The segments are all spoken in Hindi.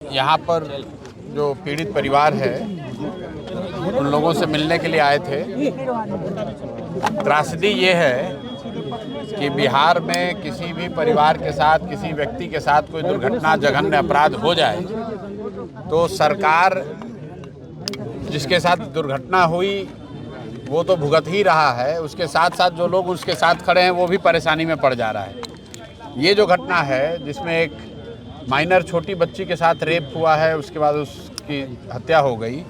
यहाँ पर जो पीड़ित परिवार है उन लोगों से मिलने के लिए आए थे। त्रासदी ये है कि बिहार में किसी भी परिवार के साथ, किसी व्यक्ति के साथ कोई दुर्घटना, जघन्य अपराध हो जाए तो सरकार जिसके साथ दुर्घटना हुई वो तो भुगत ही रहा है, उसके साथ साथ जो लोग उसके साथ खड़े हैं वो भी परेशानी में पड़ जा रहा है। ये जो घटना है जिसमें एक माइनर छोटी बच्ची के साथ रेप हुआ है, उसके बाद उसकी हत्या हो गई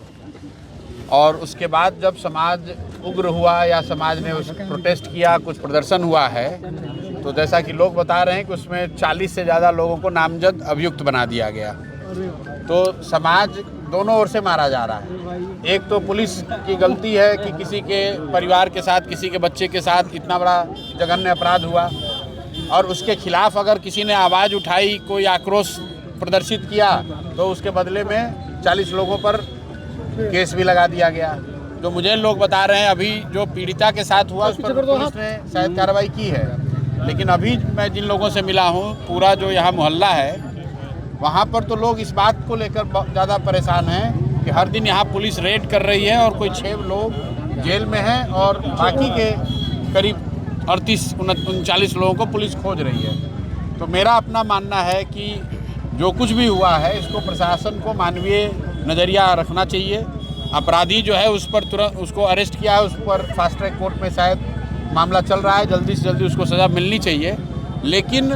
और उसके बाद जब समाज उग्र हुआ या समाज ने उस प्रोटेस्ट किया, कुछ प्रदर्शन हुआ है, तो जैसा कि लोग बता रहे हैं कि उसमें 40 से ज़्यादा लोगों को नामजद अभियुक्त बना दिया गया। तो समाज दोनों ओर से मारा जा रहा है। एक तो पुलिस की गलती है कि किसी के परिवार के साथ, किसी के बच्चे के साथ इतना बड़ा जघन्य अपराध हुआ और उसके खिलाफ अगर किसी ने आवाज़ उठाई, कोई आक्रोश प्रदर्शित किया तो उसके बदले में 40 लोगों पर केस भी लगा दिया गया। जो मुझे लोग बता रहे हैं अभी जो पीड़िता के साथ हुआ उस पर पुलिस ने शायद कार्रवाई की है, लेकिन अभी मैं जिन लोगों से मिला हूँ, पूरा जो यहाँ मोहल्ला है वहाँ पर तो लोग इस बात को लेकर ज़्यादा परेशान हैं कि हर दिन यहाँ पुलिस रेड कर रही है और कोई 6 लोग जेल में हैं और बाकी के करीब 38-39 लोगों को पुलिस खोज रही है। तो मेरा अपना मानना है कि जो कुछ भी हुआ है इसको प्रशासन को मानवीय नज़रिया रखना चाहिए। अपराधी जो है उस पर तुरंत उसको अरेस्ट किया है, उस पर फास्ट ट्रैक कोर्ट में शायद मामला चल रहा है, जल्दी से जल्दी उसको सज़ा मिलनी चाहिए। लेकिन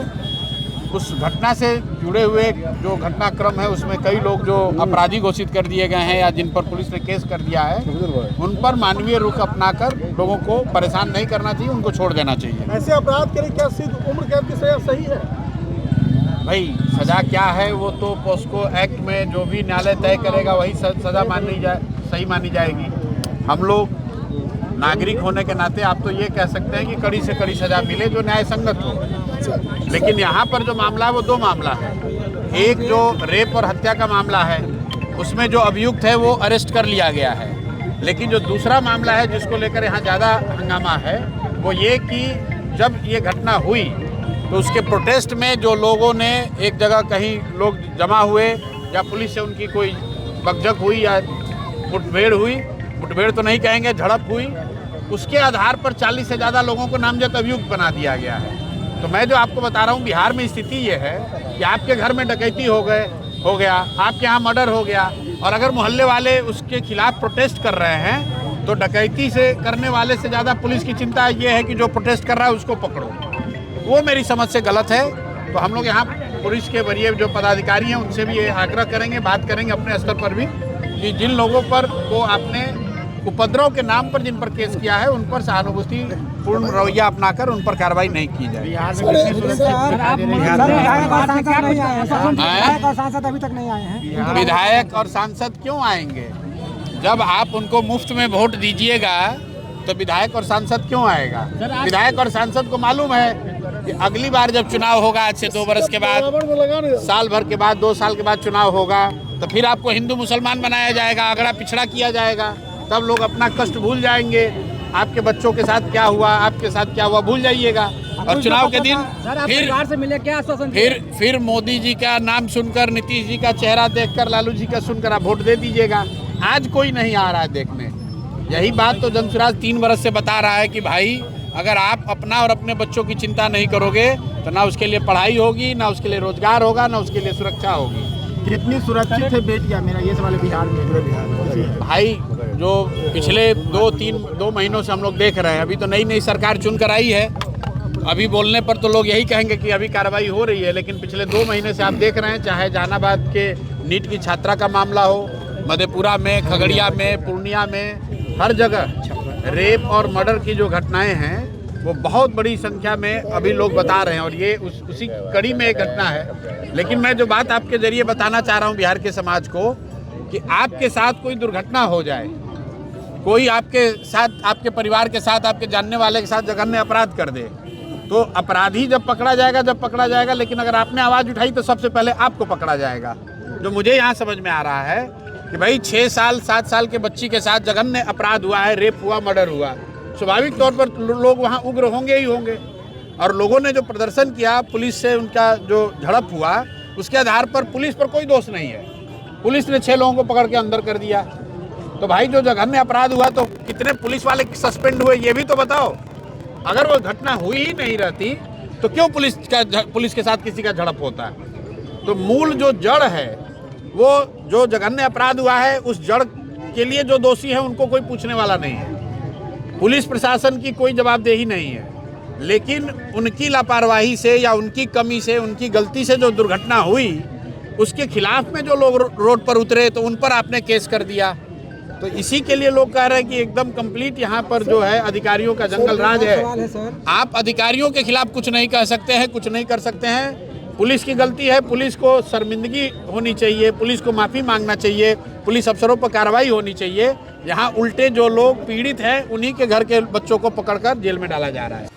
उस घटना से जुड़े हुए जो घटनाक्रम है उसमें कई लोग जो अपराधी घोषित कर दिए गए हैं या जिन पर पुलिस ने केस कर दिया है, उन पर मानवीय रुख अपनाकर लोगों को परेशान नहीं करना चाहिए, उनको छोड़ देना चाहिए। ऐसे अपराध के लिए क्या सिर्फ उम्र कैद की सजा सही है? भाई सज़ा क्या है वो तो पोस्को एक्ट में जो भी न्यायालय तय करेगा वही सज़ा सही मानी जाएगी। हम लोग नागरिक होने के नाते आप तो ये कह सकते हैं कि कड़ी से कड़ी सज़ा मिले जो न्याय संगत हो, लेकिन यहाँ पर जो मामला है वो 2 मामला है। एक जो रेप और हत्या का मामला है उसमें जो अभियुक्त है वो अरेस्ट कर लिया गया है, लेकिन जो दूसरा मामला है जिसको लेकर यहाँ ज़्यादा हंगामा है वो ये कि जब ये घटना हुई तो उसके प्रोटेस्ट में जो लोगों ने एक जगह कहीं लोग जमा हुए या पुलिस से उनकी कोई बकझक हुई या मुठभेड़ हुई, मुठभेड़ तो नहीं कहेंगे, झड़प हुई, उसके आधार पर 40 से ज़्यादा लोगों को नामजद अभियुक्त बना दिया गया है। तो मैं जो आपको बता रहा हूँ बिहार में स्थिति ये है कि आपके घर में डकैती हो गया, आपके यहाँ मर्डर हो गया और अगर मोहल्ले वाले उसके खिलाफ प्रोटेस्ट कर रहे हैं तो डकैती से करने वाले से ज़्यादा पुलिस की चिंता ये है कि जो प्रोटेस्ट कर रहा है उसको पकड़ो। वो मेरी समझ से गलत है। तो हम लोग यहाँ पुलिस के वरीय जो पदाधिकारी हैं उनसे भी ये आग्रह करेंगे, बात करेंगे अपने स्तर पर भी कि जिन लोगों पर को आपने उपद्रव के नाम पर जिन पर केस किया है उन पर सहानुभूति पूर्ण रवैया अपनाकर उन पर कार्रवाई नहीं की जाए। अभी तक नहीं आए हैं। विधायक और सांसद क्यों आएंगे? जब आप उनको मुफ्त में वोट दीजिएगा तो विधायक और सांसद क्यों आएगा? विधायक और सांसद को मालूम है कि अगली बार जब चुनाव होगा आज से 2 वर्ष के बाद, साल भर के बाद, 2 साल के बाद चुनाव होगा तो फिर आपको हिंदू मुसलमान बनाया जाएगा, अगड़ा पिछड़ा किया जाएगा, तब लोग अपना कष्ट भूल जाएंगे। आपके बच्चों के साथ क्या हुआ, आपके साथ क्या हुआ भूल जाइएगा और चुनाव के दिन फिर मोदी जी का नाम सुनकर, नीतीश जी का चेहरा देखकर, लालू जी का सुनकर आप वोट दे दीजिएगा। आज कोई नहीं आ रहा है देखने। यही बात तो जनसुराज 3 बरस से बता रहा है कि भाई अगर आप अपना और अपने बच्चों की चिंता नहीं करोगे तो ना उसके लिए पढ़ाई होगी, ना उसके लिए रोजगार होगा, ना उसके लिए सुरक्षा होगी। कितनी सुरक्षित है बेटियां? मेरा ये सवाल है बिहार में। भाई जो पिछले 2 महीनों से हम लोग देख रहे हैं, अभी तो नई सरकार चुन कर आई है, अभी बोलने पर तो लोग यही कहेंगे कि अभी कार्रवाई हो रही है, लेकिन पिछले 2 महीने से आप देख रहे हैं, चाहे जहानाबाद के नीट की छात्रा का मामला हो, मधेपुरा में, खगड़िया में, पूर्णिया में, हर जगह रेप और मर्डर की जो घटनाएं हैं वो बहुत बड़ी संख्या में अभी लोग बता रहे हैं और ये उसी कड़ी में एक घटना है। लेकिन मैं जो बात आपके जरिए बताना चाह रहा हूँ बिहार के समाज को कि आपके साथ कोई दुर्घटना हो जाए, कोई आपके साथ, आपके परिवार के साथ, आपके जानने वाले के साथ जघन्य अपराध कर दे, तो अपराधी जब पकड़ा जाएगा, लेकिन अगर आपने आवाज़ उठाई तो सबसे पहले आपको पकड़ा जाएगा। जो मुझे यहाँ समझ में आ रहा है कि भाई 6 साल 7 साल के बच्ची के साथ जघन्य अपराध हुआ है, रेप हुआ, मर्डर हुआ, स्वाभाविक तौर पर लोग वहाँ उग्र होंगे ही होंगे और लोगों ने जो प्रदर्शन किया, पुलिस से उनका जो झड़प हुआ, उसके आधार पर पुलिस पर कोई दोष नहीं है। पुलिस ने 6 लोगों को पकड़ के अंदर कर दिया। तो भाई जो जघन्य अपराध हुआ तो कितने पुलिस वाले सस्पेंड हुए ये भी तो बताओ। अगर वो घटना हुई ही नहीं रहती तो क्यों पुलिस के साथ किसी का झड़प होता है? तो मूल जो जड़ है, वो जो जघन्य अपराध हुआ है उस जड़ के लिए जो दोषी है उनको कोई पूछने वाला नहीं है। पुलिस प्रशासन की कोई जवाबदेही नहीं है, लेकिन उनकी लापरवाही से या उनकी कमी से, उनकी गलती से जो दुर्घटना हुई उसके खिलाफ में जो लोग रोड पर उतरे तो उन पर आपने केस कर दिया। तो इसी के लिए लोग कह रहे हैं कि एकदम कंप्लीट यहाँ पर जो है अधिकारियों का जंगल राज है। आप अधिकारियों के खिलाफ कुछ नहीं कह सकते हैं, कुछ नहीं कर सकते हैं। पुलिस की गलती है, पुलिस को शर्मिंदगी होनी चाहिए, पुलिस को माफ़ी मांगना चाहिए, पुलिस अफसरों पर कार्रवाई होनी चाहिए। यहाँ उल्टे जो लोग पीड़ित हैं उन्हीं के घर के बच्चों को पकड़कर जेल में डाला जा रहा है।